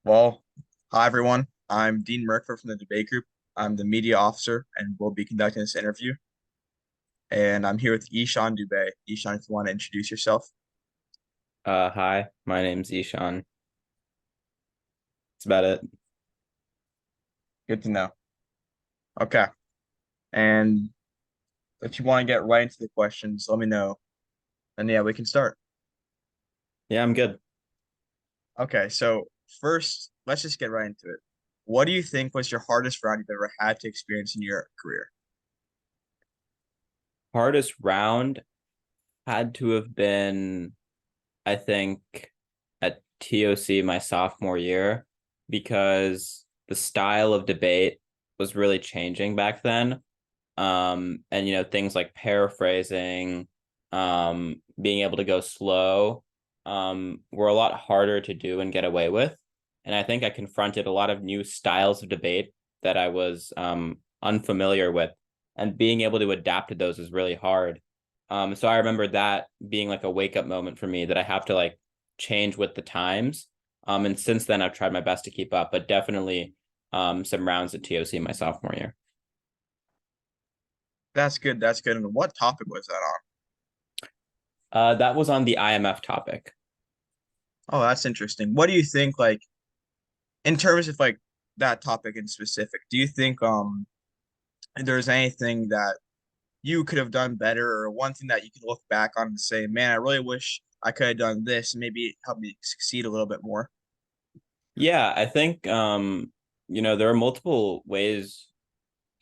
Well, hi everyone. I'm Dean Merkler from the debate group. I'm the media officer and will be conducting this interview. And I'm here with Ishan Dubey. Ishan, if you want to introduce yourself. Hi, my name's Ishan. That's about it. Good to know. Okay. And if you want to get right into the questions, let me know. And yeah, we can start. Yeah, I'm good. Okay, so first, let's just get right into it. What do you think was your hardest round you've ever had to experience in your career? Hardest round had to have been, I think, at TOC my sophomore year because the style of debate was really changing back then. And things like paraphrasing, being able to go slow, were a lot harder to do and get away with. And I think I confronted a lot of new styles of debate that I was unfamiliar with, and being able to adapt to those is really hard. So I remember that being like a wake up moment for me that I have to like change with the times. And since then I've tried my best to keep up, but definitely some rounds at TOC my sophomore year. That's good. That's good. And what topic was that on? That was on the IMF topic. Oh, that's interesting. What do you think, like, in terms of like that topic in specific, do you think there's anything that you could have done better or one thing that you can look back on and say, man, I really wish I could have done this and maybe it helped me succeed a little bit more? Yeah, I think there are multiple ways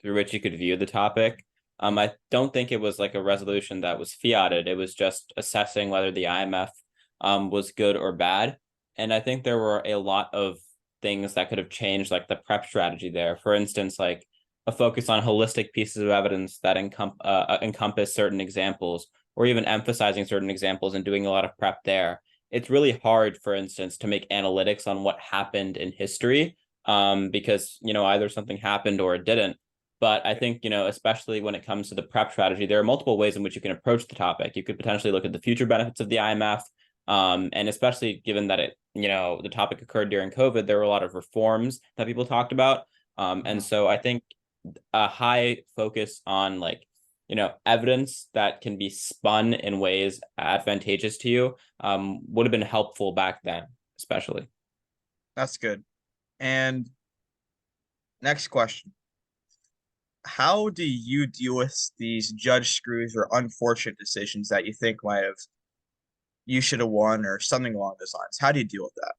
through which you could view the topic. I don't think it was like a resolution that was fiated. It was just assessing whether the IMF was good or bad. And I think there were a lot of things that could have changed, like the prep strategy there. For instance, like a focus on holistic pieces of evidence that encompass certain examples, or even emphasizing certain examples and doing a lot of prep there. It's really hard, for instance, to make analytics on what happened in history, because either something happened or it didn't. But I think, especially when it comes to the prep strategy, there are multiple ways in which you can approach the topic. You could potentially look at the future benefits of the IMF. And especially given that the topic occurred during COVID, there were a lot of reforms that people talked about. And Mhm. so I think a high focus on like, evidence that can be spun in ways advantageous to you would have been helpful back then, especially. That's good. And next question. How do you deal with these judge screws or unfortunate decisions that you think might have you should have won or something along those lines? How do you deal with that?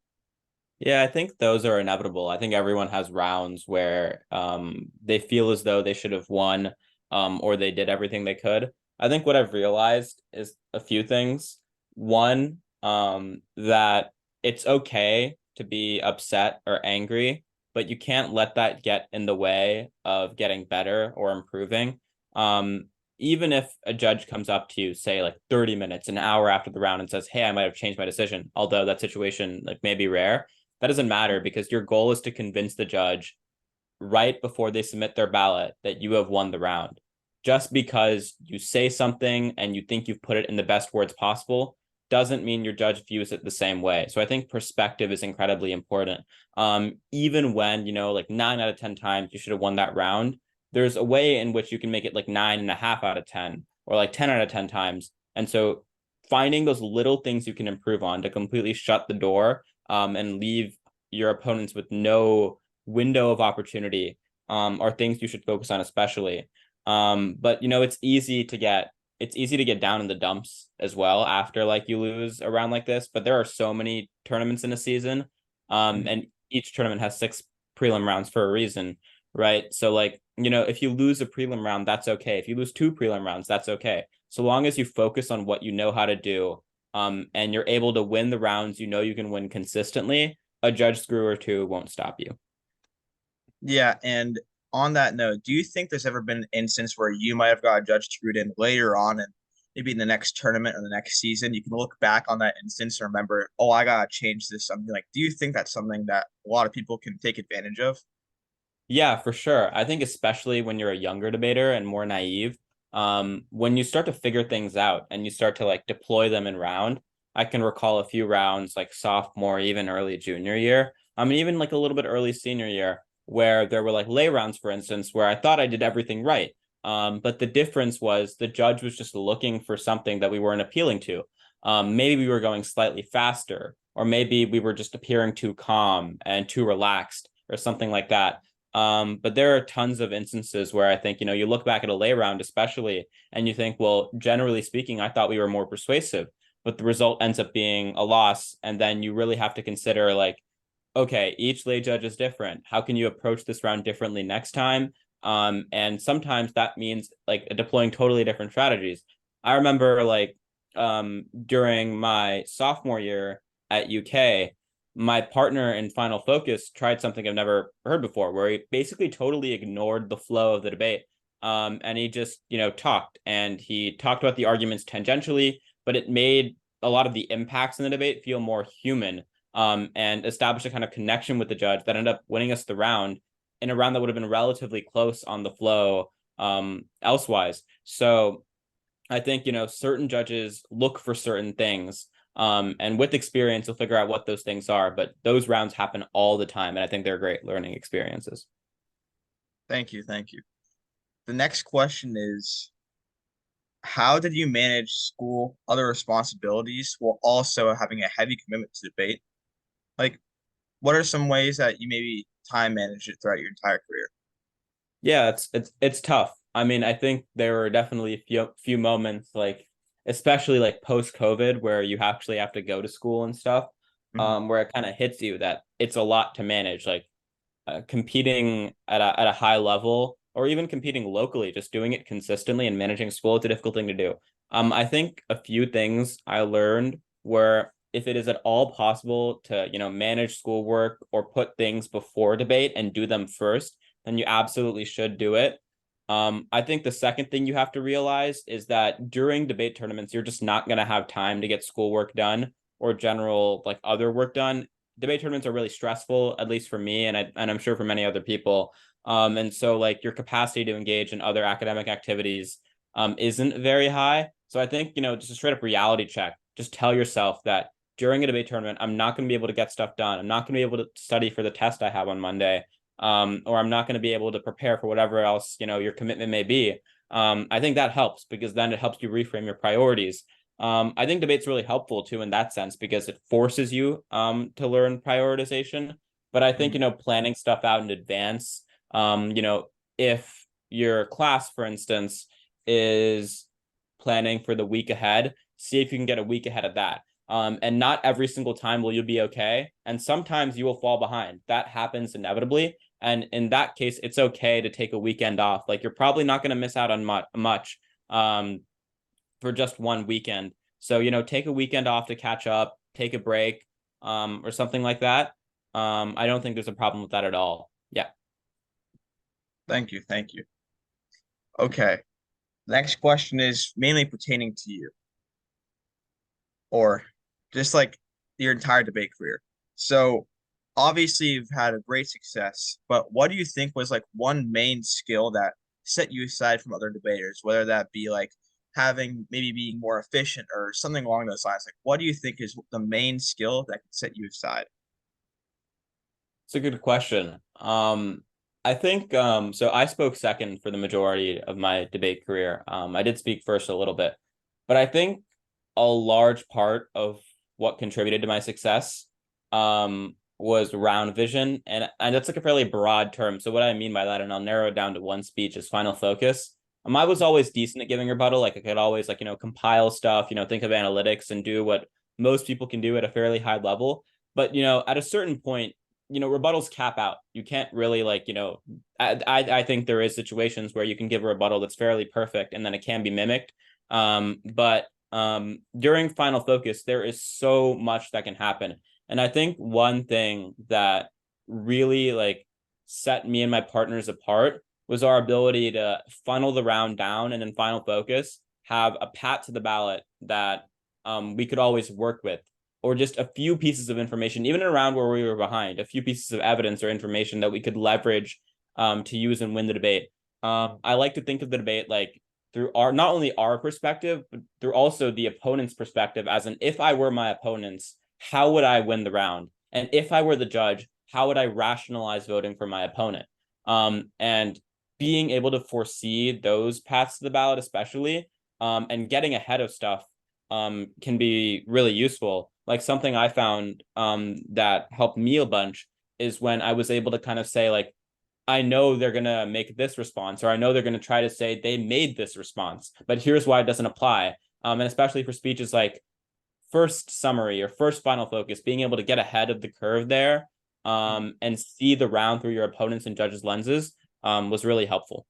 Yeah, I think those are inevitable. I think everyone has rounds where they feel as though they should have won, or they did everything they could. I think what I've realized is a few things. One, that it's okay to be upset or angry, but you can't let that get in the way of getting better or improving. Even if a judge comes up to you, say like 30 minutes, an hour after the round and says, "Hey, I might have changed my decision," although that situation like may be rare, that doesn't matter because your goal is to convince the judge right before they submit their ballot that you have won the round. Just because you say something and you think you've put it in the best words possible doesn't mean your judge views it the same way. So I think perspective is incredibly important. Even when, like 9 out of 10 times you should have won that round, there's a way in which you can make it like 9.5 out of 10 or like 10 out of 10 times. And so finding those little things you can improve on to completely shut the door and leave your opponents with no window of opportunity are things you should focus on especially. But it's easy to get down in the dumps as well after like you lose a round like this. But there are so many tournaments in a season, Mhm. and each tournament has six prelim rounds for a reason, right? So like if you lose a prelim round, that's okay. If you lose two prelim rounds, that's okay. So long as you focus on what you know how to do, and you're able to win the rounds you can win consistently, a judge screw or two won't stop you. Yeah, and on that note, do you think there's ever been an instance where you might have got a judge screwed in later on and maybe in the next tournament or the next season, you can look back on that instance and remember, oh, I gotta change this something like do you think that's something that a lot of people can take advantage of? Yeah, for sure. I think especially when you're a younger debater and more naive, when you start to figure things out and you start to like deploy them in round, I can recall a few rounds like sophomore, even early junior year, I mean, even like a little bit early senior year, where there were like lay rounds, for instance, where I thought I did everything right. But the difference was the judge was just looking for something that we weren't appealing to. Maybe we were going slightly faster, or maybe we were just appearing too calm and too relaxed, or something like that. But there are tons of instances where I think, you look back at a lay round, especially, and you think, well, generally speaking, I thought we were more persuasive, but the result ends up being a loss. And then you really have to consider, like, okay, each lay judge is different. How can you approach this round differently next time? And sometimes that means like deploying totally different strategies. I remember like during my sophomore year at UK, my partner in Final Focus tried something I've never heard before, where he basically totally ignored the flow of the debate. And he just, talked, and he talked about the arguments tangentially, but it made a lot of the impacts in the debate feel more human, and established a kind of connection with the judge that ended up winning us the round in a round that would have been relatively close on the flow, elsewise. So I think, certain judges look for certain things. And with experience, you'll figure out what those things are. But those rounds happen all the time. And I think they're great learning experiences. Thank you, thank you. The next question is, how did you manage school, other responsibilities while also having a heavy commitment to debate? Like, what are some ways that you maybe time manage it throughout your entire career? Yeah, it's tough. I mean, I think there were definitely a few moments, like especially like post COVID, where you actually have to go to school and stuff, Hmm. where it kind of hits you that it's a lot to manage. Like competing at a high level, or even competing locally, just doing it consistently and managing school, it's a difficult thing to do. I think a few things I learned were, if it is at all possible to, manage schoolwork or put things before debate and do them first, then you absolutely should do it. I think the second thing you have to realize is that during debate tournaments, you're just not going to have time to get schoolwork done or general like other work done. Debate tournaments are really stressful, at least for me, and I'm sure for many other people. And so like your capacity to engage in other academic activities isn't very high. So I think, just a straight up reality check. Just tell yourself that during a debate tournament, I'm not going to be able to get stuff done. I'm not going to be able to study for the test I have on Monday. Or I'm not going to be able to prepare for whatever else, your commitment may be. I think that helps, because then it helps you reframe your priorities. I think debate's really helpful too in that sense, because it forces you to learn prioritization. But I think, Hmm. planning stuff out in advance, if your class, for instance, is planning for the week ahead, see if you can get a week ahead of that. And not every single time will you be okay. And sometimes you will fall behind. That happens inevitably. And in that case, it's okay to take a weekend off. Like, you're probably not going to miss out on much, for just one weekend. So, take a weekend off to catch up, take a break, or something like that. I don't think there's a problem with that at all. Yeah. Thank you, thank you. Okay. Next question is mainly pertaining to you, or just like your entire debate career. So obviously you've had a great success, but what do you think was like one main skill that set you aside from other debaters, whether that be like having maybe being more efficient or something along those lines? Like, what do you think is the main skill that can set you aside? It's a good question. I think so I spoke second for the majority of my debate career. I did speak first a little bit, but I think a large part of what contributed to my success was round vision, and that's like a fairly broad term. So what I mean by that, and I'll narrow it down to one speech, is final focus. I was always decent at giving rebuttal. Like I could always like compile stuff, think of analytics and do what most people can do at a fairly high level. But at a certain point, rebuttals cap out. You can't really like, I think there is situations where you can give a rebuttal that's fairly perfect and then it can be mimicked. But during final focus, there is so much that can happen. And I think one thing that really like set me and my partners apart was our ability to funnel the round down, and in final focus have a pat to the ballot that we could always work with, or just a few pieces of information, even around where we were behind, a few pieces of evidence or information that we could leverage to use and win the debate. I like to think of the debate like through not only our perspective, but through also the opponent's perspective, as in, if I were my opponents, how would I win the round? And if I were the judge, how would I rationalize voting for my opponent? And being able to foresee those paths to the ballot, especially, and getting ahead of stuff, can be really useful. Like something I found that helped me a bunch is when I was able to kind of say, like, I know they're going to make this response, or I know they're going to try to say they made this response, but here's why it doesn't apply. And especially for speeches like first summary or first final focus, being able to get ahead of the curve there, and see the round through your opponents and judges' lenses, was really helpful.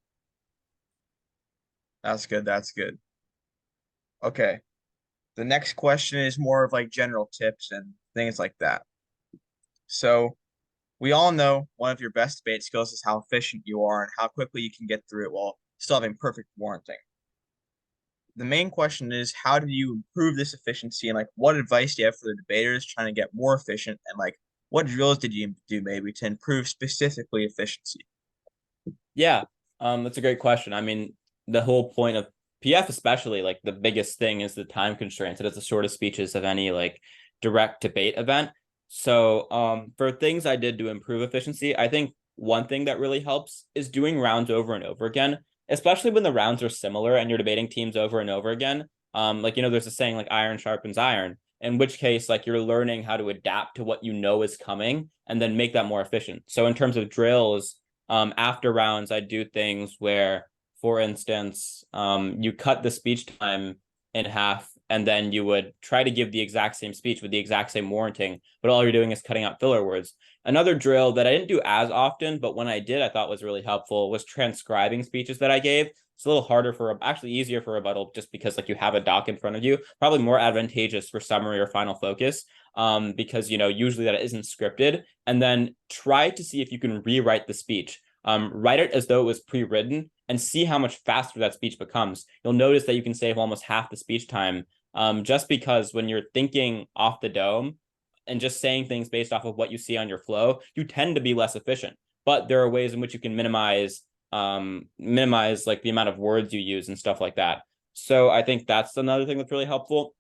That's good. That's good. Okay. The next question is more of like general tips and things like that. So we all know one of your best debate skills is how efficient you are and how quickly you can get through it while still having perfect warranting. The main question is how do you improve this efficiency and like what advice do you have for the debaters trying to get more efficient and like what drills did you do maybe to improve specifically efficiency? Yeah, that's a great question. I mean, the whole point of PF, especially, like the biggest thing is the time constraints. It is the shortest speeches of any like direct debate event. So, for things I did to improve efficiency, I think one thing that really helps is doing rounds over and over again, especially when the rounds are similar and you're debating teams over and over again. Like, there's a saying like iron sharpens iron, in which case, like, you're learning how to adapt to what you know is coming and then make that more efficient. So in terms of drills, after rounds, I do things where, for instance, you cut the speech time in half, and then you would try to give the exact same speech with the exact same warranting, but all you're doing is cutting out filler words. Another drill that I didn't do as often, but when I did, I thought was really helpful was transcribing speeches that I gave. It's a little harder actually easier for rebuttal, just because like you have a doc in front of you, probably more advantageous for summary or final focus, because usually that isn't scripted. And then try to see if you can rewrite the speech. Write it as though it was pre-written and see how much faster that speech becomes. You'll notice that you can save almost half the speech time, just because when you're thinking off the dome and just saying things based off of what you see on your flow, you tend to be less efficient. But there are ways in which you can minimize like the amount of words you use and stuff like that. So I think that's another thing that's really helpful.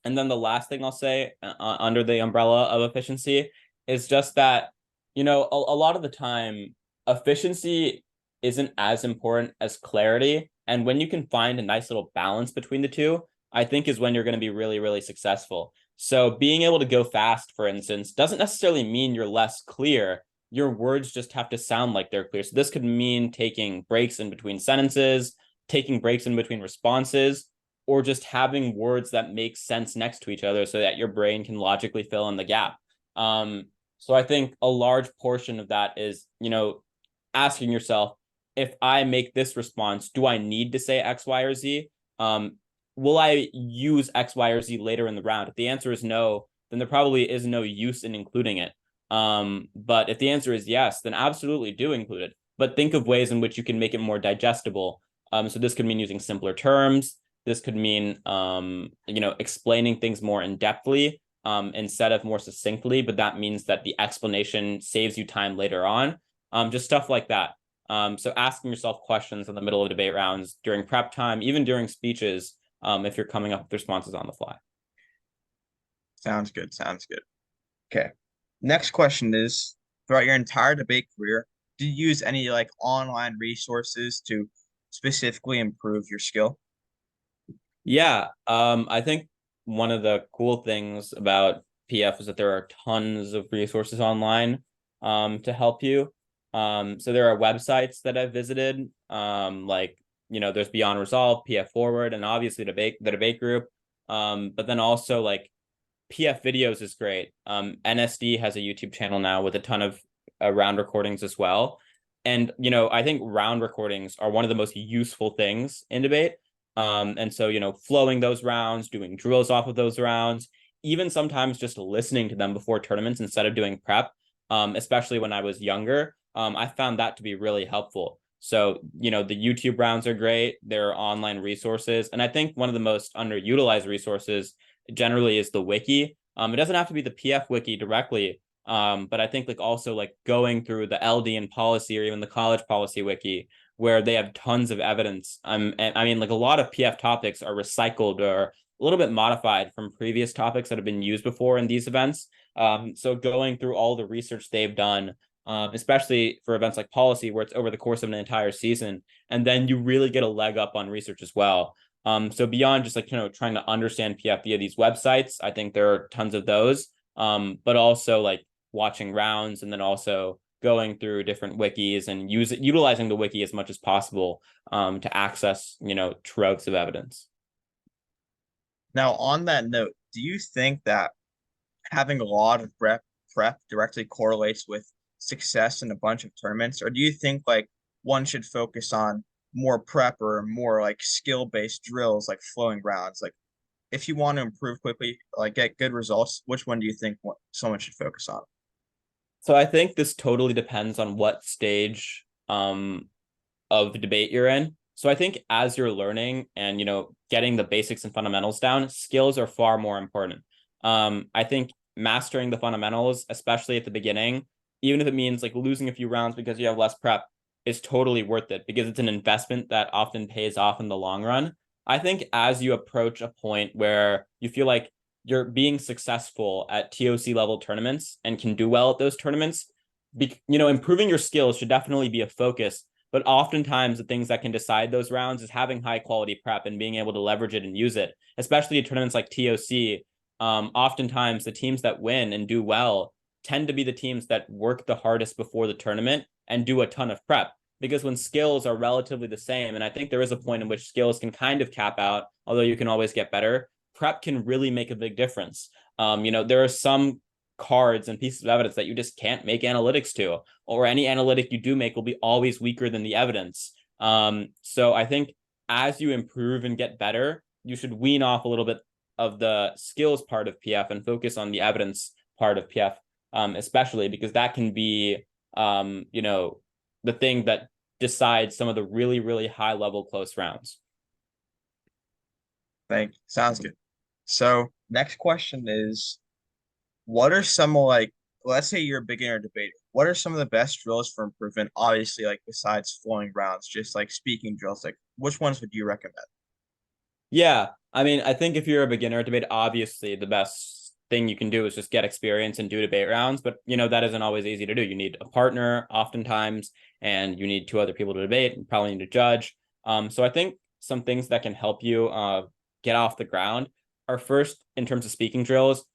And then the last thing I'll say, under the umbrella of efficiency, is just that, a lot of the time, efficiency isn't as important as clarity. And when you can find a nice little balance between the two, I think is when you're going to be really, really successful. So being able to go fast, for instance, doesn't necessarily mean you're less clear. Your words just have to sound like they're clear. So this could mean taking breaks in between sentences, taking breaks in between responses, or just having words that make sense next to each other so that your brain can logically fill in the gap. So I think a large portion of that is, asking yourself, if I make this response, do I need to say X, Y, or Z? Will I use X, Y, or Z later in the round? If the answer is no, then there probably is no use in including it. But if the answer is yes, then absolutely do include it. But think of ways in which you can make it more digestible. So this could mean using simpler terms. This could mean, explaining things more in depthly, instead of more succinctly, but that means that the explanation saves you time later on. Just stuff like that. So asking yourself questions in the middle of debate rounds, during prep time, even during speeches, if you're coming up with responses on the fly. Sounds good. Sounds good. Okay. Next question is throughout your entire debate career, do you use any like online resources to specifically improve your skill? Yeah, I think one of the cool things about PF is that there are tons of resources online, to help you. So there are websites that I've visited, like, there's Beyond Resolve, PF Forward, and obviously the debate group. But then also like PF Videos is great. NSD has a YouTube channel now with a ton of round recordings as well. And, I think round recordings are one of the most useful things in debate. And so, flowing those rounds, doing drills off of those rounds, even sometimes just listening to them before tournaments instead of doing prep, especially when I was younger, I found that to be really helpful. So, the YouTube rounds are great. There are online resources. And I think one of the most underutilized resources generally is the wiki. It doesn't have to be the PF wiki directly, but I think like also like going through the LD and policy or even the college policy wiki, where they have tons of evidence. And I mean, like a lot of PF topics are recycled or a little bit modified from previous topics that have been used before in these events. So going through all the research they've done, especially for events like policy, where it's over the course of an entire season, and then you really get a leg up on research as well. So beyond just like, trying to understand PF via these websites, I think there are tons of those. But also like watching rounds and then also going through different wikis and utilizing the wiki as much as possible to access, troves of evidence. Now, on that note, do you think that having a lot of prep directly correlates with success in a bunch of tournaments, or do you think like one should focus on more prep or more like skill-based drills like flowing rounds? Like if you want to improve quickly, like get good results, which one do you think someone should focus on? So I think this totally depends on what stage of the debate you're in. So I think as you're learning and getting the basics and fundamentals down, skills are far more important. I think mastering the fundamentals, especially at the beginning, even if it means like losing a few rounds because you have less prep, is totally worth it because it's an investment that often pays off in the long run. I think as you approach a point where you feel like you're being successful at TOC level tournaments and can do well at those tournaments, improving your skills should definitely be a focus. But oftentimes, the things that can decide those rounds is having high quality prep and being able to leverage it and use it, especially at tournaments like TOC. Oftentimes, the teams that win and do well tend to be the teams that work the hardest before the tournament and do a ton of prep. Because when skills are relatively the same, and I think there is a point in which skills can kind of cap out, although you can always get better, prep can really make a big difference. There are some cards and pieces of evidence that you just can't make analytics to, or any analytic you do make will be always weaker than the evidence. So I think as you improve and get better, you should wean off a little bit of the skills part of PF and focus on the evidence part of PF, especially because that can be, the thing that decides some of the really, really high level close rounds. Thank you. Sounds good. So next question is, what are some like, let's say you're a beginner debater. What are some of the best drills for improvement? Obviously, like besides flowing rounds, just like speaking drills, like which ones would you recommend? Yeah, I mean, I think if you're a beginner at debate, obviously the best thing you can do is just get experience and do debate rounds. But that isn't always easy to do. You need a partner oftentimes, and you need two other people to debate, and probably need a judge. So I think some things that can help you get off the ground are first in terms of speaking drills.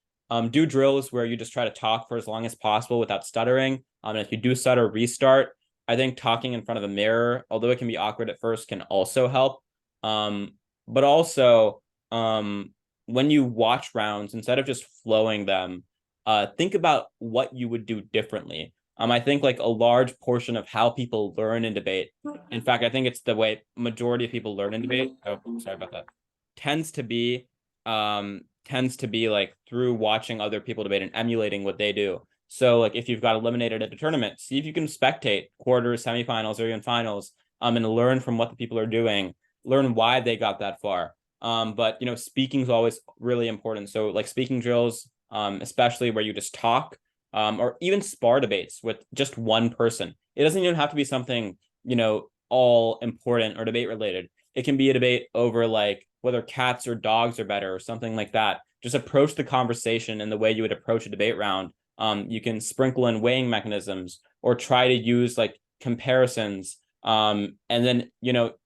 Do drills where you just try to talk for as long as possible without stuttering. And if you do stutter, restart. I think talking in front of a mirror, although it can be awkward at first, can also help. But also, when you watch rounds, instead of just flowing them, think about what you would do differently. I think like a large portion of how people learn in debate, in fact, I think it's the way majority of people learn in debate. Oh, sorry about that. Tends to be, like through watching other people debate and emulating what they do. So like if you've got eliminated at a tournament, see if you can spectate quarters, semifinals, or even finals, and learn from what the people are doing, learn why they got that far. But speaking is always really important. So like speaking drills, especially where you just talk, or even spar debates with just one person. It doesn't even have to be something, all important or debate related. It can be a debate over like whether cats or dogs are better or something like that. Just approach the conversation in the way you would approach a debate round. You can sprinkle in weighing mechanisms or try to use like comparisons. And then,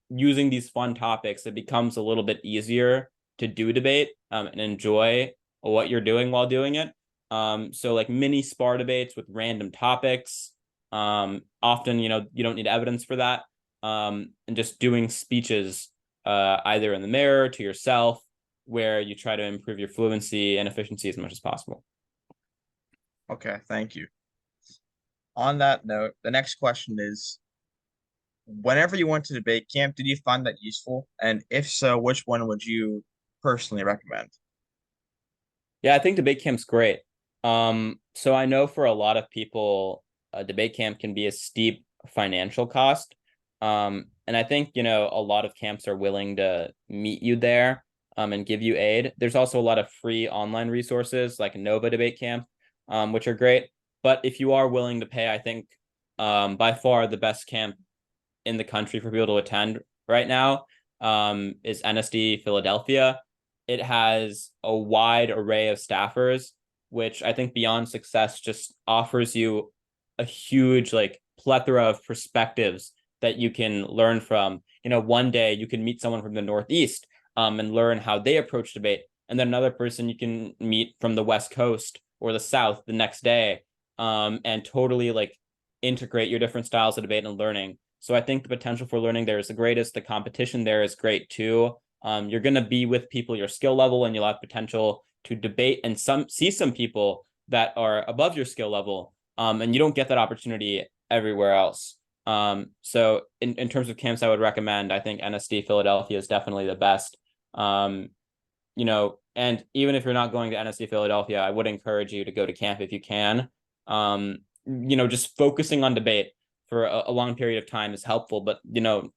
using these fun topics, it becomes a little bit easier to do debate and enjoy what you're doing while doing it. So like mini spar debates with random topics. Often, you don't need evidence for that. And just doing speeches either in the mirror to yourself, where you try to improve your fluency and efficiency as much as possible. Okay, thank you. On that note, the next question is, whenever you went to debate camp, did you find that useful? And if so, which one would you personally recommend? Yeah, I think debate camp's great. So I know for a lot of people, debate camp can be a steep financial cost. And I think, a lot of camps are willing to meet you there, and give you aid. There's also a lot of free online resources like Nova Debate Camp, which are great. But if you are willing to pay, I think by far the best camp in the country for people to attend right now is NSD Philadelphia. it has a wide array of staffers, which I think beyond success just offers you a huge like plethora of perspectives that you can learn from. One day you can meet someone from the Northeast and learn how they approach debate. And then another person you can meet from the West Coast or the South the next day, and totally like integrate your different styles of debate and learning. So I think the potential for learning there is the greatest. The competition there is great too. You're going to be with people your skill level, and you'll have potential to debate and see some people that are above your skill level. And you don't get that opportunity everywhere else. So in terms of camps, I would recommend, I think NSD Philadelphia is definitely the best. Um, and even if you're not going to NSD Philadelphia, I would encourage you to go to camp if you can. Just focusing on debate for a long period of time is helpful, but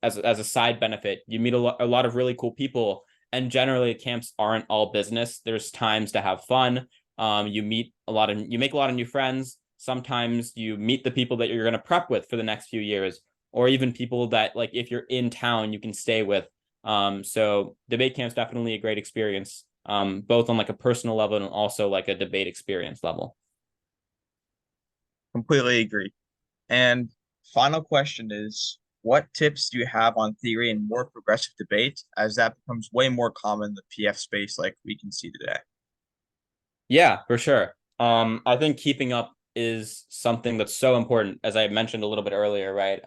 as a side benefit, you meet a lot of really cool people, and generally camps aren't all business. There's times to have fun. You make a lot of new friends. Sometimes you meet the people that you're going to prep with for the next few years, or even people that, like, if you're in town, you can stay with. So debate camp's definitely a great experience, both on like a personal level and also like a debate experience level. Completely agree. And final question is, what tips do you have on theory and more progressive debate as that becomes way more common in the PF space like we can see today? Yeah, for sure. I think keeping up is something that's so important, as I mentioned a little bit earlier, right?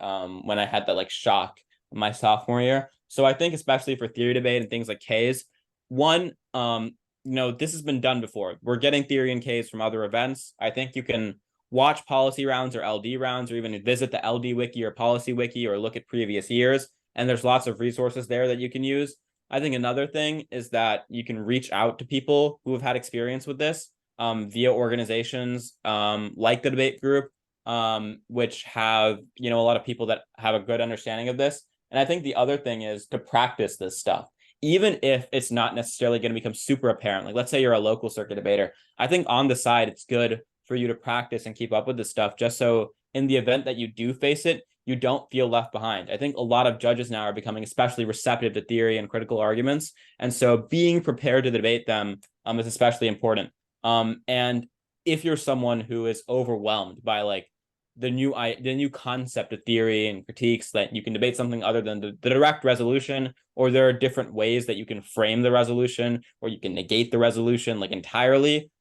When I had that like shock my sophomore year. So I think especially for theory debate and things like Ks, one, this has been done before. We're getting theory and Ks from other events. I think you can watch policy rounds or LD rounds, or even visit the LD wiki or policy wiki, or look at previous years. And there's lots of resources there that you can use. I think another thing is that you can reach out to people who have had experience with this, via organizations like the debate group, which have a lot of people that have a good understanding of this. And I think the other thing is to practice this stuff, even if it's not necessarily going to become super apparent. Like, let's say you're a local circuit debater. I think on the side, it's good for you to practice and keep up with this stuff, just so in the event that you do face it, you don't feel left behind. I think a lot of judges now are becoming especially receptive to theory and critical arguments. And so being prepared to debate them is especially important. And if you're someone who is overwhelmed by like the new concept of theory and critiques, that you can debate something other than the direct resolution, or there are different ways that you can frame the resolution, or you can negate the resolution like entirely.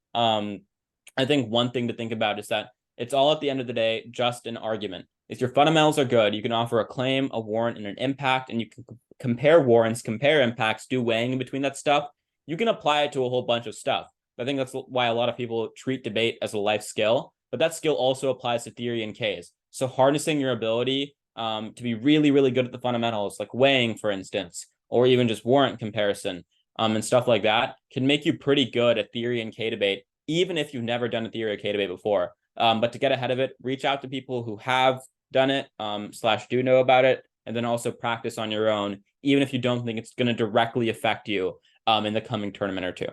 I think one thing to think about is that it's all at the end of the day just an argument. If your fundamentals are good, you can offer a claim, a warrant, and an impact, and you can compare warrants, compare impacts, do weighing in between that stuff. You can apply it to a whole bunch of stuff. I think that's why a lot of people treat debate as a life skill, but that skill also applies to theory and Ks. So harnessing your ability to be really, really good at the fundamentals, like weighing, for instance, or even just warrant comparison, and stuff like that, can make you pretty good at theory and K debate, even if you've never done a theory or K debate before. But to get ahead of it, reach out to people who have done it, / do know about it, and then also practice on your own, even if you don't think it's going to directly affect you in the coming tournament or two.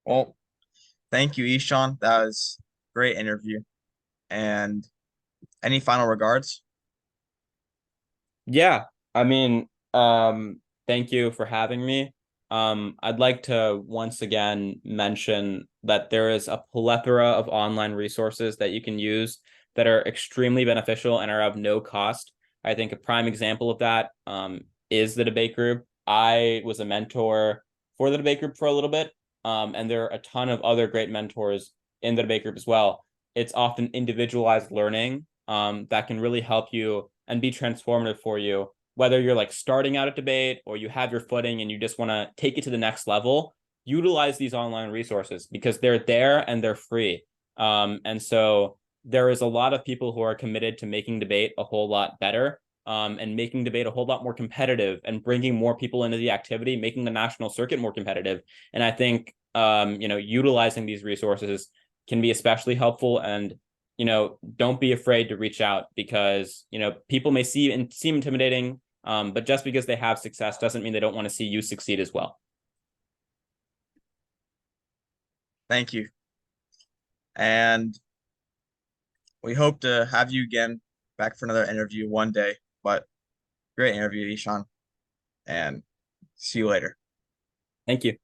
Well, thank you, Ishan. That was a great interview. And any final regards? Yeah, I mean, thank you for having me. I'd like to once again mention that there is a plethora of online resources that you can use that are extremely beneficial and are of no cost. I think a prime example of that is the debate group. I was a mentor for the debate group for a little bit, and there are a ton of other great mentors in the debate group as well. It's often individualized learning that can really help you and be transformative for you, whether you're like starting out at debate or you have your footing and you just want to take it to the next level. Utilize these online resources because they're there and they're free. And so there is a lot of people who are committed to making debate a whole lot better, and making debate a whole lot more competitive, and bringing more people into the activity, making the national circuit more competitive. And I think utilizing these resources can be especially helpful. And don't be afraid to reach out, because people may seem intimidating, but just because they have success doesn't mean they don't want to see you succeed as well. Thank you. And we hope to have you again back for another interview one day. But great interview, Ishan. And see you later. Thank you.